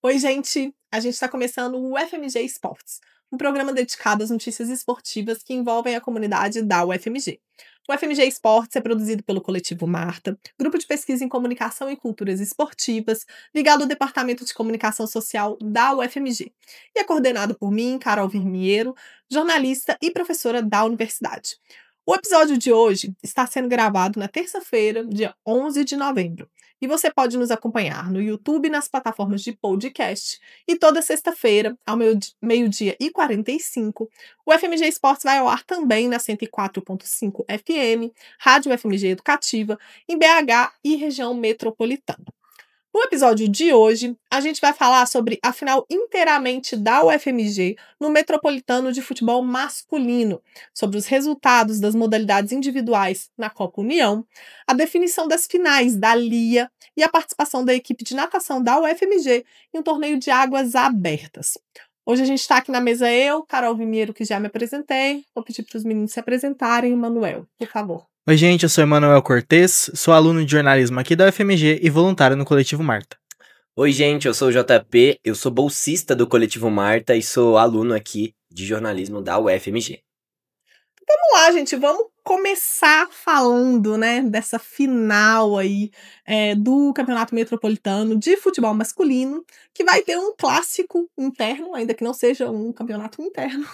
Oi, gente! A gente está começando o UFMG Esportes, um programa dedicado às notícias esportivas que envolvem a comunidade da UFMG. O UFMG Esportes é produzido pelo Coletivo Marta, grupo de pesquisa em comunicação e culturas esportivas, ligado ao Departamento de Comunicação Social da UFMG, e é coordenado por mim, Carol Virmiero, jornalista e professora da universidade. O episódio de hoje está sendo gravado na terça-feira, dia 11 de novembro. E você pode nos acompanhar no YouTube e nas plataformas de podcast. E toda sexta-feira, ao meio-dia e 45, o FMG Esportes vai ao ar também na 104.5 FM, Rádio FMG Educativa, em BH e região metropolitana. No episódio de hoje, a gente vai falar sobre a final inteiramente da UFMG no Metropolitano de Futebol Masculino, sobre os resultados das modalidades individuais na Copa União, a definição das finais da LIA e a participação da equipe de natação da UFMG em um torneio de águas abertas. Hoje a gente está aqui na mesa eu, Carol Vimiero, que já me apresentei. Vou pedir para os meninos se apresentarem. Manuel, por favor. Oi, gente, eu sou Emanuel Cortez, sou aluno de jornalismo aqui da UFMG e voluntário no Coletivo Marta. Oi, gente, eu sou o JP, eu sou bolsista do Coletivo Marta e sou aluno aqui de jornalismo da UFMG. Vamos lá, gente, vamos começar falando, né, dessa final aí do Campeonato Metropolitano de Futebol Masculino, que vai ter um clássico interno, ainda que não seja um campeonato interno,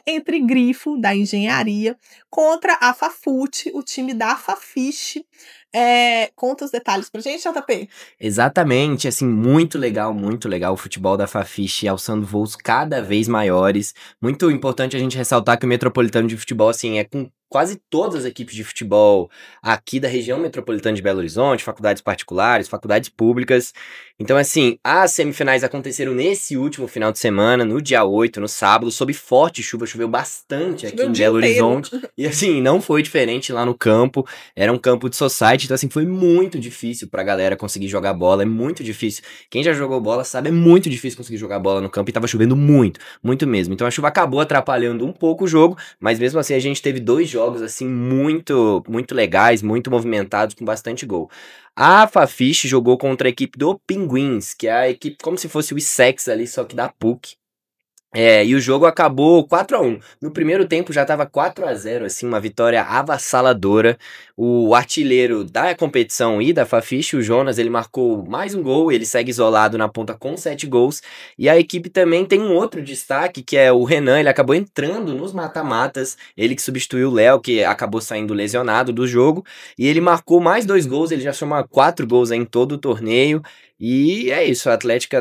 entre Grifo, da Engenharia, contra a Fafute, o time da Fafiche. Conta os detalhes pra gente, JP. Exatamente, assim, muito legal o futebol da Fafiche alçando voos cada vez maiores. Muito importante a gente ressaltar que o Metropolitano de Futebol, assim, é com quase todas as equipes de futebol aqui da região metropolitana de Belo Horizonte, faculdades particulares, faculdades públicas. Então, assim, as semifinais aconteceram nesse último final de semana, no dia 8, no sábado, sob forte chuva, choveu bastante aqui em Belo Horizonte. E, assim, não foi diferente lá no campo, era um campo de society, então, assim, foi muito difícil pra galera conseguir jogar bola, é muito difícil. Quem já jogou bola sabe, é muito difícil conseguir jogar bola no campo e tava chovendo muito, muito mesmo. Então, a chuva acabou atrapalhando um pouco o jogo, mas mesmo assim a gente teve 2 jogos, assim, muito legais, muito movimentados, com bastante gol. A Fafiche jogou contra a equipe do Pinguins, que é a equipe como se fosse o Essex ali, só que da PUC. E o jogo acabou 4-1. No primeiro tempo já tava 4-0, assim, uma vitória avassaladora. O artilheiro da competição e da Fafiche, o Jonas, ele marcou mais um gol, ele segue isolado na ponta com 7 gols. E a equipe também tem um outro destaque, que é o Renan, ele acabou entrando nos mata-matas, ele que substituiu o Léo, que acabou saindo lesionado do jogo, e ele marcou mais 2 gols, ele já soma 4 gols aí em todo o torneio. E é isso, a Atlética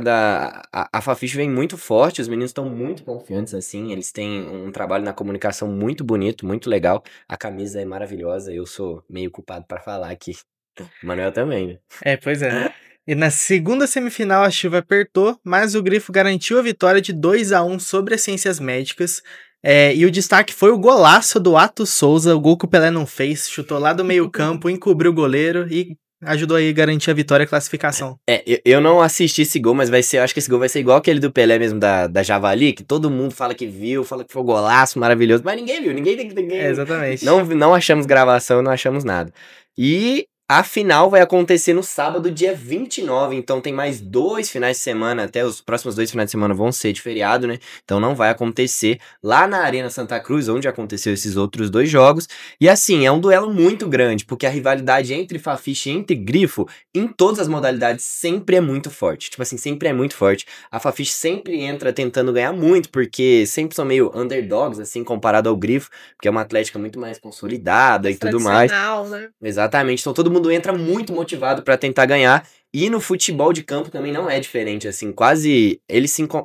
a Fafiche vem muito forte, os meninos estão muito confiantes, assim, eles têm um trabalho na comunicação muito bonito, muito legal, a camisa é maravilhosa, eu sou meio culpado pra falar aqui, o Manuel também, né? Pois é. E na segunda semifinal a chuva apertou, mas o Grifo garantiu a vitória de 2-1 sobre as Ciências Médicas. E o destaque foi o golaço do Atos Souza, o gol que o Pelé não fez, chutou lá do meio campo, encobriu o goleiro e ajudou aí a garantir a vitória e a classificação. Eu não assisti esse gol, mas eu acho que esse gol vai ser igual aquele do Pelé mesmo, da Javali, que todo mundo fala que viu, fala que foi um golaço maravilhoso, mas ninguém viu, ninguém. Exatamente. Não achamos gravação, não achamos nada. E a final vai acontecer no sábado, dia 29, então tem mais 2 finais de semana, até os próximos 2 finais de semana vão ser de feriado, né? Então não vai acontecer lá na Arena Santa Cruz, onde aconteceu esses outros 2 jogos. E assim, é um duelo muito grande, porque a rivalidade entre Fafiche e entre Grifo, em todas as modalidades, sempre é muito forte. Tipo assim, sempre é muito forte. A Fafiche sempre entra tentando ganhar muito, porque sempre são meio underdogs, assim, comparado ao Grifo, porque é uma Atlética muito mais consolidada e tudo mais. Né? Exatamente, então todo mundo entra muito motivado pra tentar ganhar, e no futebol de campo também não é diferente, assim,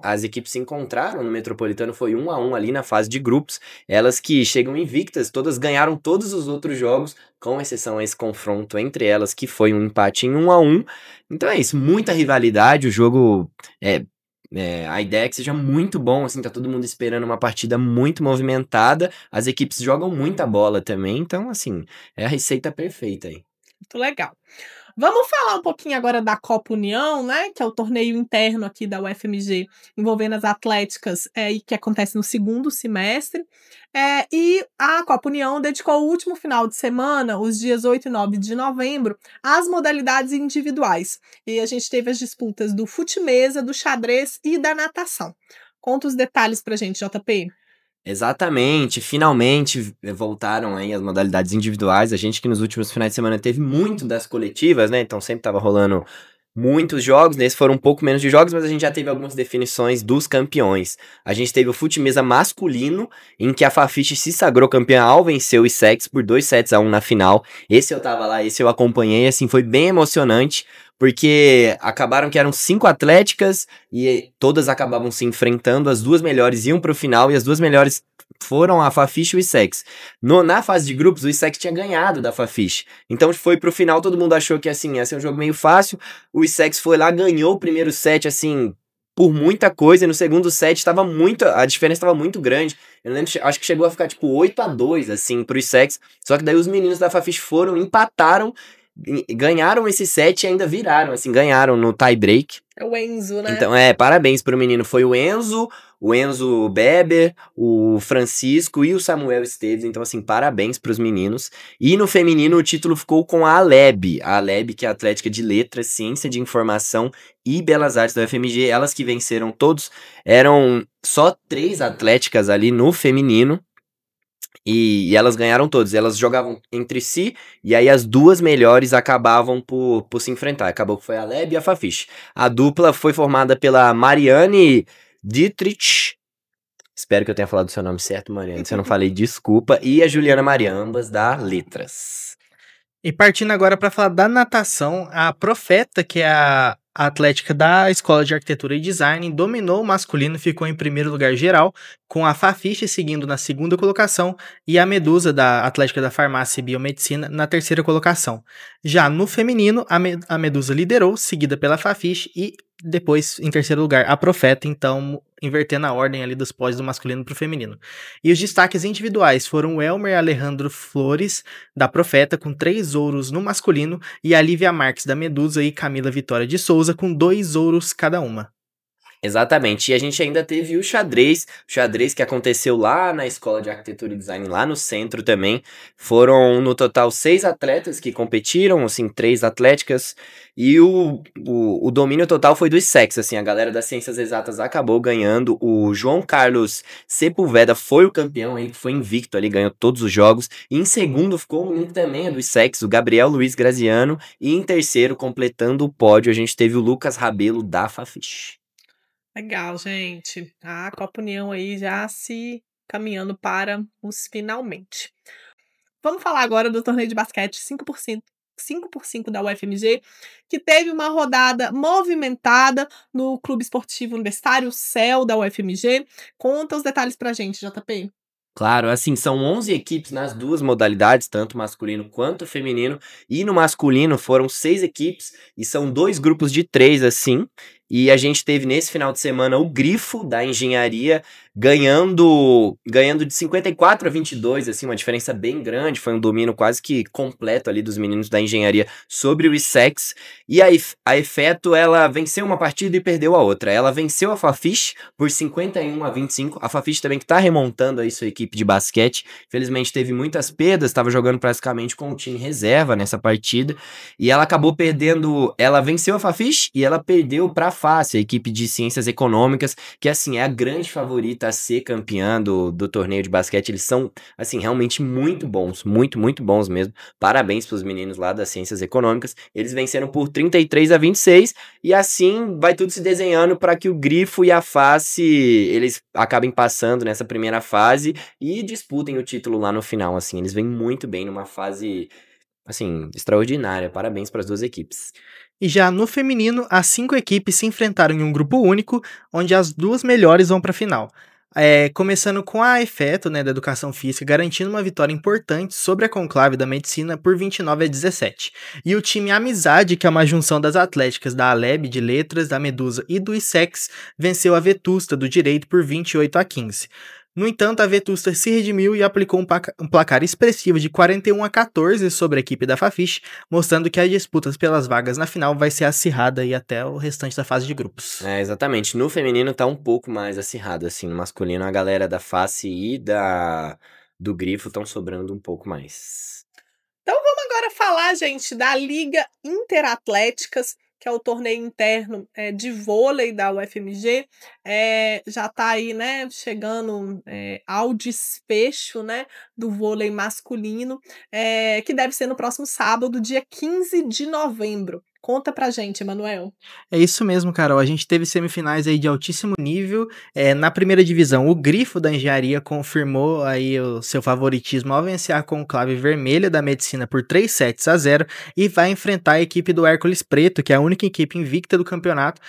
as equipes se encontraram no Metropolitano, foi 1-1 ali na fase de grupos, elas que chegam invictas, todas ganharam todos os outros jogos, com exceção a esse confronto entre elas, que foi um empate em 1-1, então é isso, muita rivalidade, o jogo a ideia é que seja muito bom, assim, tá todo mundo esperando uma partida muito movimentada, as equipes jogam muita bola também, então, assim, é a receita perfeita aí. Muito legal. Vamos falar um pouquinho agora da Copa União, né? Que é o torneio interno aqui da UFMG, envolvendo as atléticas, e que acontece no segundo semestre. E a Copa União dedicou o último final de semana, os dias 8 e 9 de novembro, às modalidades individuais. E a gente teve as disputas do fute-mesa, do xadrez e da natação. Conta os detalhes pra gente, JP. Exatamente, finalmente voltaram aí as modalidades individuais. A gente que nos últimos finais de semana teve muito das coletivas, né? Então sempre tava rolando muitos jogos, nesse foram um pouco menos de jogos, mas a gente já teve algumas definições dos campeões. A gente teve o fute-mesa masculino, em que a Fafiche se sagrou campeã ao vencer o ISEX por 2-1 na final. Esse eu tava lá, esse eu acompanhei, assim, foi bem emocionante, porque acabaram que eram 5 atléticas e todas acabavam se enfrentando, as duas melhores iam pro final e as duas melhores foram a Fafiche e o ISEX. Na fase de grupos, o ISEX tinha ganhado da Fafiche. Então foi pro final, todo mundo achou que assim, ia ser um jogo meio fácil. O ISEX foi lá, ganhou o primeiro set, assim, por muita coisa. E no segundo set a diferença estava muito grande. Eu lembro, acho que chegou a ficar tipo 8-2, assim, pro ISEX. Só que daí os meninos da Fafiche foram, empataram, ganharam esse set e ainda viraram, assim, ganharam no tie break. É o Enzo, né? Então, parabéns pro menino. Foi o Enzo Beber, o Francisco e o Samuel Esteves. Então, assim, parabéns pros meninos. E no feminino, o título ficou com a Aleb. A Aleb, que é Atlética de Letras, Ciência de Informação e Belas Artes da UFMG. Elas que venceram todos. Eram só 3 atléticas ali no feminino. E elas ganharam todos, elas jogavam entre si, e aí as duas melhores acabavam por se enfrentar. Acabou que foi a Leb e a Fafiche. A dupla foi formada pela Mariane Dietrich, espero que eu tenha falado o seu nome certo, Mariane, se eu não falei, desculpa, e a Juliana Maria, ambas da Letras. E partindo agora para falar da natação, a Profeta, que é a atlética da Escola de Arquitetura e Design, dominou o masculino, ficou em primeiro lugar geral, com a Fafiche seguindo na segunda colocação e a Medusa, da Atlética da Farmácia e Biomedicina, na terceira colocação. Já no feminino, a Medusa liderou, seguida pela Fafiche e depois, em terceiro lugar, a Profeta, então invertendo a ordem ali dos pódios do masculino para o feminino. E os destaques individuais foram o Elmer Alejandro Flores, da Profeta, com 3 ouros no masculino, e a Lívia Marques, da Medusa, e Camila Vitória de Souza, com 2 ouros cada uma. Exatamente, e a gente ainda teve o xadrez que aconteceu lá na Escola de Arquitetura e Design, lá no centro também. Foram no total 6 atletas que competiram, assim, 3 atléticas, e o domínio total foi do ISEX, assim, a galera das Ciências Exatas acabou ganhando. O João Carlos Sepulveda foi o campeão, ele foi invicto ali, ganhou todos os jogos, e em segundo ficou um também do ISEX, o Gabriel Luiz Graziano, e em terceiro, completando o pódio, a gente teve o Lucas Rabelo da Fafiche. Legal, gente. A Copa União aí já se caminhando para os finalmente. Vamos falar agora do torneio de basquete 5x5 da UFMG, que teve uma rodada movimentada no Clube Esportivo Universitário CEL da UFMG. Conta os detalhes pra gente, JP. Claro, assim, são 11 equipes nas duas modalidades, tanto masculino quanto feminino, e no masculino foram 6 equipes, e são 2 grupos de 3, assim, e a gente teve nesse final de semana o Grifo da Engenharia ganhando de 54-22, assim, uma diferença bem grande, foi um domínio quase que completo ali dos meninos da Engenharia sobre o ISEX, e a Efeto, ela venceu uma partida e perdeu a outra, ela venceu a Fafiche por 51-25, a Fafiche também que tá remontando aí sua equipe de basquete, infelizmente teve muitas perdas, estava jogando praticamente com o time reserva nessa partida, e ela acabou perdendo, ela venceu a Fafiche e ela perdeu pra FACE, a equipe de Ciências Econômicas, que assim, é a grande favorita a ser campeã do torneio de basquete. Eles são, assim, realmente muito bons, muito bons mesmo. Parabéns pros meninos lá das Ciências Econômicas. Eles venceram por 33-26 e assim vai tudo se desenhando para que o Grifo e a FACE, eles acabem passando nessa primeira fase e disputem o título lá no final, assim. Eles vêm muito bem numa fase, assim, extraordinária. Parabéns para as duas equipes. E já no feminino, as 5 equipes se enfrentaram em um grupo único, onde as 2 melhores vão para a final. Começando com a Efeto, né, da Educação Física, garantindo uma vitória importante sobre a Conclave da Medicina por 29-17. E o time Amizade, que é uma junção das atléticas da Aleb, de Letras, da Medusa e do ISEX, venceu a Vetusta, do Direito, por 28-15. No entanto, a Vetusta se redimiu e aplicou um placar expressivo de 41-14 sobre a equipe da Fafiche, mostrando que as disputas pelas vagas na final vai ser acirrada aí até o restante da fase de grupos. Exatamente. No feminino tá um pouco mais acirrado, assim. No masculino, a galera da Face e do Grifo estão sobrando um pouco mais. Então vamos agora falar, gente, da Liga Interatléticas, que é o torneio interno de vôlei da UFMG. Já está aí, né, chegando ao desfecho, né, do vôlei masculino, que deve ser no próximo sábado, dia 15 de novembro. Conta pra gente, Emanuel. É isso mesmo, Carol. A gente teve semifinais aí de altíssimo nível. Na primeira divisão, o Grifo da Engenharia confirmou aí o seu favoritismo ao vencer a Conclave Vermelha da Medicina por 3-0 e vai enfrentar a equipe do Hércules Preto, que é a única equipe invicta do campeonato,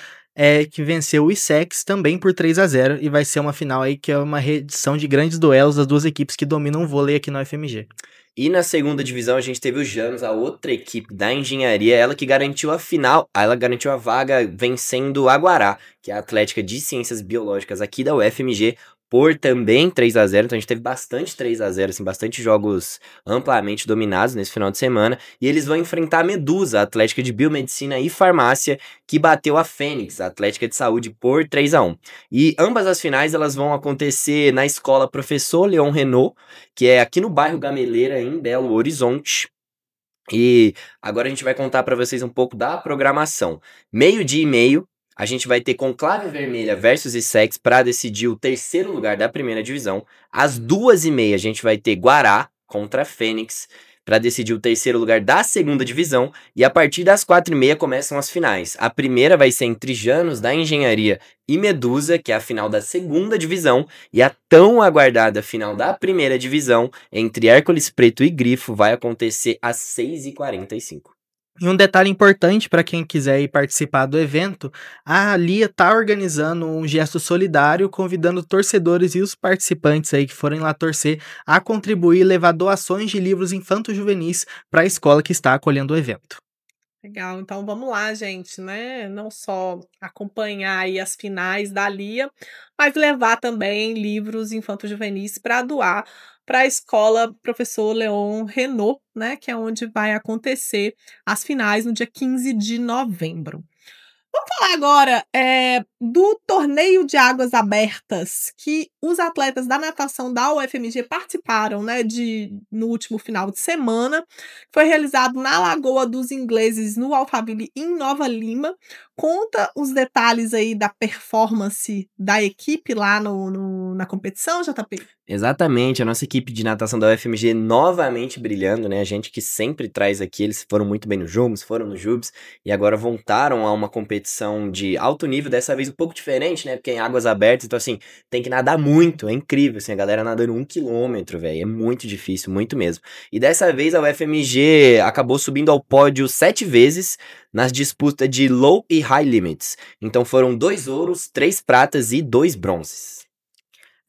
que venceu o ISEX também por 3-0 e vai ser uma final aí que é uma reedição de grandes duelos das duas equipes que dominam o vôlei aqui no UFMG. E na segunda divisão a gente teve o Janus, a outra equipe da engenharia, ela que garantiu a final, ela garantiu a vaga vencendo a Guará, que é a Atlética de Ciências Biológicas aqui da UFMG, por também 3-0, então a gente teve bastante 3-0, assim, bastante jogos amplamente dominados nesse final de semana, e eles vão enfrentar a Medusa, a Atlética de Biomedicina e Farmácia, que bateu a Fênix, a Atlética de Saúde, por 3-1. E ambas as finais, elas vão acontecer na escola Professor Leon Renault, que é aqui no bairro Gameleira, em Belo Horizonte. E agora a gente vai contar para vocês um pouco da programação. 12h30, a gente vai ter Conclave Vermelha versus ISEX para decidir o terceiro lugar da primeira divisão. Às 2h30, a gente vai ter Guará contra Fênix para decidir o terceiro lugar da segunda divisão. E a partir das 4h30 começam as finais. A primeira vai ser entre Janus da Engenharia e Medusa, que é a final da segunda divisão. E a tão aguardada final da primeira divisão entre Hércules Preto e Grifo vai acontecer às 6h45. E um detalhe importante para quem quiser ir participar do evento, a Lia está organizando um gesto solidário, convidando torcedores e os participantes aí que forem lá torcer a contribuir e levar doações de livros infanto-juvenis para a escola que está acolhendo o evento. Legal, então vamos lá, gente, né? Não só acompanhar aí as finais da Lia, mas levar também livros infanto-juvenis para doar para a escola Professor Leon Renault, né? Que é onde vai acontecer as finais no dia 15 de novembro. Vamos falar agora do torneio de águas abertas que os atletas da natação da UFMG participaram, né, no último final de semana. Foi realizado na Lagoa dos Ingleses, no Alphaville, em Nova Lima. Conta os detalhes aí da performance da equipe lá na competição, JP. Exatamente, a nossa equipe de natação da UFMG novamente brilhando, né? A gente que sempre traz aqui, eles foram muito bem no Jumos, foram no Jubes e agora voltaram a uma competição de alto nível, dessa vez um pouco diferente, né? Porque é em águas abertas, então assim, tem que nadar muito, é incrível, assim, a galera nadando 1 quilômetro, velho, é muito difícil, muito mesmo. E dessa vez a UFMG acabou subindo ao pódio 7 vezes nas disputas de Low e High Limits. Então foram 2 ouros, 3 pratas e 2 bronzes.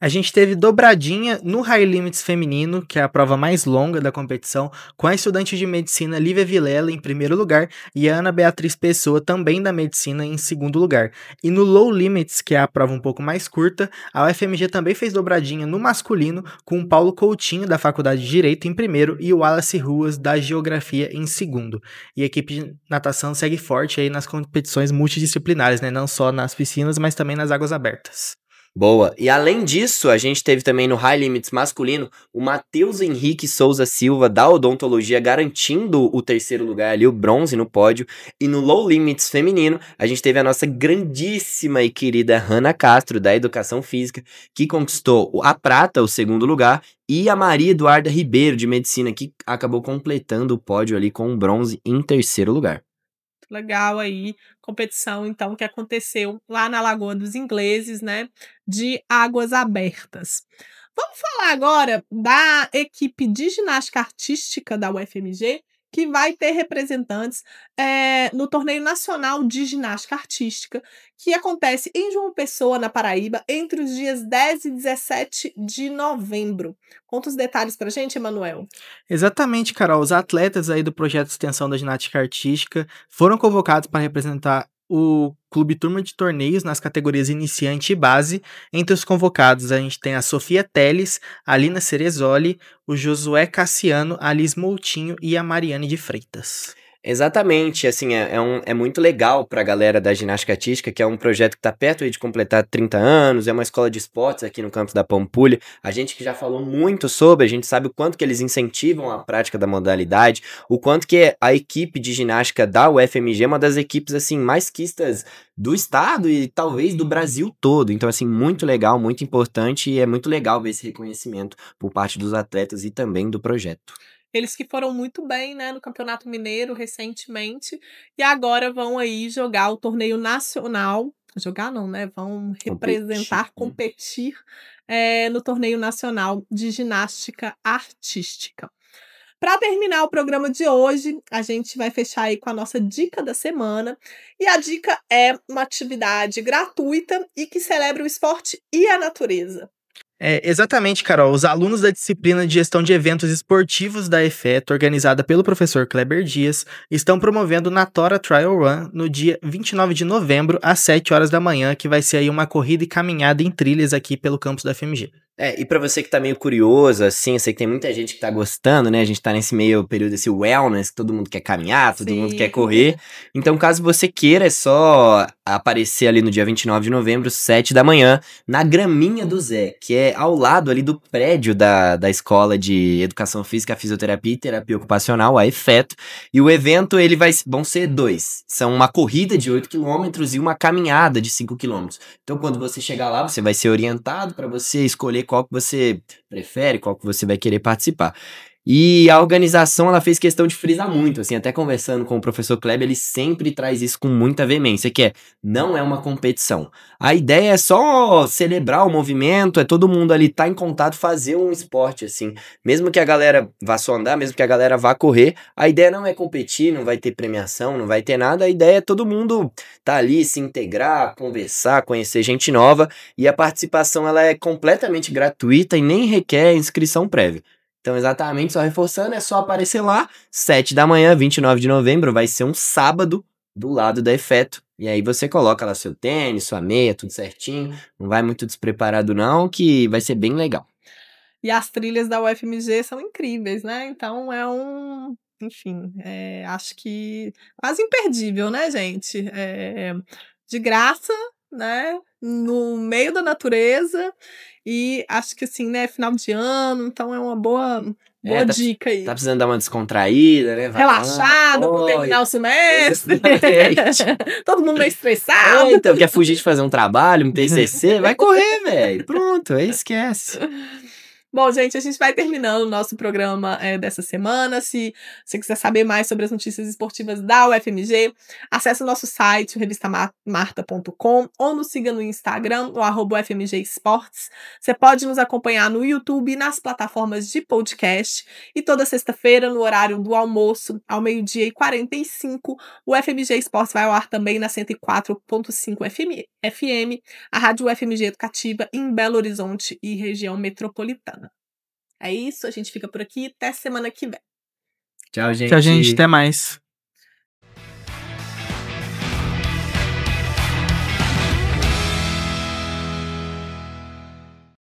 A gente teve dobradinha no High Limits feminino, que é a prova mais longa da competição, com a estudante de medicina Lívia Vilela em primeiro lugar e a Ana Beatriz Pessoa, também da medicina, em segundo lugar. E no Low Limits, que é a prova um pouco mais curta, a UFMG também fez dobradinha no masculino, com o Paulo Coutinho, da Faculdade de Direito, em primeiro, e o Wallace Ruas, da Geografia, em segundo. E a equipe de natação segue forte aí nas competições multidisciplinares, né? Não só nas piscinas, mas também nas águas abertas. Boa. E além disso, a gente teve também no High Limits masculino o Matheus Henrique Souza Silva da Odontologia garantindo o terceiro lugar ali, o bronze no pódio. E no Low Limits feminino, a gente teve a nossa grandíssima e querida Hanna Castro da Educação Física, que conquistou a prata, o segundo lugar, e a Maria Eduarda Ribeiro de Medicina, que acabou completando o pódio ali com o bronze em terceiro lugar. Legal aí, competição então que aconteceu lá na Lagoa dos Ingleses, né, de águas abertas. Vamos falar agora da equipe de ginástica artística da UFMG, que vai ter representantes no Torneio Nacional de Ginástica Artística, que acontece em João Pessoa, na Paraíba, entre os dias 10 e 17 de novembro. Conta os detalhes pra gente, Emanuel. Exatamente, Carol. Os atletas aí do projeto de extensão da ginástica artística foram convocados para representar o Clube Turma de Torneios nas categorias iniciante e base. Entre os convocados, a gente tem a Sofia Teles, a Alina Cerezoli, o Josué Cassiano, a Liz Moutinho e a Mariane de Freitas. Exatamente, assim, é muito legal pra galera da ginástica artística, que é um projeto que tá perto aí de completar 30 anos, é uma escola de esportes aqui no campus da Pampulha. A gente que já falou muito sobre, a gente sabe o quanto que eles incentivam a prática da modalidade, o quanto que a equipe de ginástica da UFMG é uma das equipes, assim, mais quistas do estado e talvez do Brasil todo. Então, assim, muito legal, muito importante, e é muito legal ver esse reconhecimento por parte dos atletas e também do projeto. Eles que foram muito bem, né, no Campeonato Mineiro recentemente e agora vão aí jogar o torneio nacional. Jogar não, né? Vão representar, competir no torneio nacional de ginástica artística. Para terminar o programa de hoje, a gente vai fechar aí com a nossa dica da semana. E a dica é uma atividade gratuita e que celebra o esporte e a natureza. Exatamente, Carol. Os alunos da disciplina de Gestão de Eventos Esportivos da EFET, organizada pelo professor Kleber Dias, estão promovendo o Natora Trial Run no dia 29 de novembro, às 7 horas da manhã, que vai ser aí uma corrida e caminhada em trilhas aqui pelo campus da FMG. E pra você que tá meio curioso, assim, eu sei que tem muita gente que tá gostando, né? A gente tá nesse meio período, esse wellness, que todo mundo quer caminhar, todo mundo quer correr. Então, caso você queira, é só aparecer ali no dia 29 de novembro, 7 da manhã, na Graminha do Zé, que é ao lado ali do prédio da Escola de Educação Física, Fisioterapia e Terapia Ocupacional, a EFETO. E o evento, vão ser 2. São uma corrida de 8 quilômetros e uma caminhada de 5 quilômetros. Então, quando você chegar lá, você vai ser orientado para você escolher qual que você prefere, qual que você vai querer participar. E a organização, ela fez questão de frisar muito, assim, até conversando com o professor Kleber, ele sempre traz isso com muita veemência, que não é uma competição. A ideia é só celebrar o movimento, todo mundo ali tá em contato, fazer um esporte, assim. Mesmo que a galera vá só andar, mesmo que a galera vá correr, a ideia não é competir, não vai ter premiação, não vai ter nada, a ideia é todo mundo tá ali, se integrar, conversar, conhecer gente nova, e a participação, ela é completamente gratuita e nem requer inscrição prévia. Então, exatamente, só reforçando, é só aparecer lá, 7 da manhã, 29 de novembro, vai ser um sábado, do lado da EFETO. E aí você coloca lá seu tênis, sua meia, tudo certinho. Não vai muito despreparado não, que vai ser bem legal. E as trilhas da UFMG são incríveis, né? Então enfim, acho que quase imperdível, né, gente? De graça, né? No meio da natureza. E acho que assim, né, final de ano, então é uma boa dica aí. Tá precisando dar uma descontraída, né? Relaxada pra terminar o semestre. Todo mundo meio estressado. Então, quer fugir de fazer um trabalho, um TCC? Vai correr, velho. Pronto, aí esquece. Bom, gente, a gente vai terminando o nosso programa dessa semana. Se você quiser saber mais sobre as notícias esportivas da UFMG, acesse o nosso site, o revistamarta.com, ou nos siga no Instagram, o @UFMG Esportes. Você pode nos acompanhar no YouTube e nas plataformas de podcast. E toda sexta-feira, no horário do almoço, ao 12h45, o UFMG Esportes vai ao ar também na 104.5 FM, a Rádio UFMG Educativa em Belo Horizonte e região metropolitana. É isso, a gente fica por aqui, até semana que vem. Tchau, gente. Tchau, gente, até mais.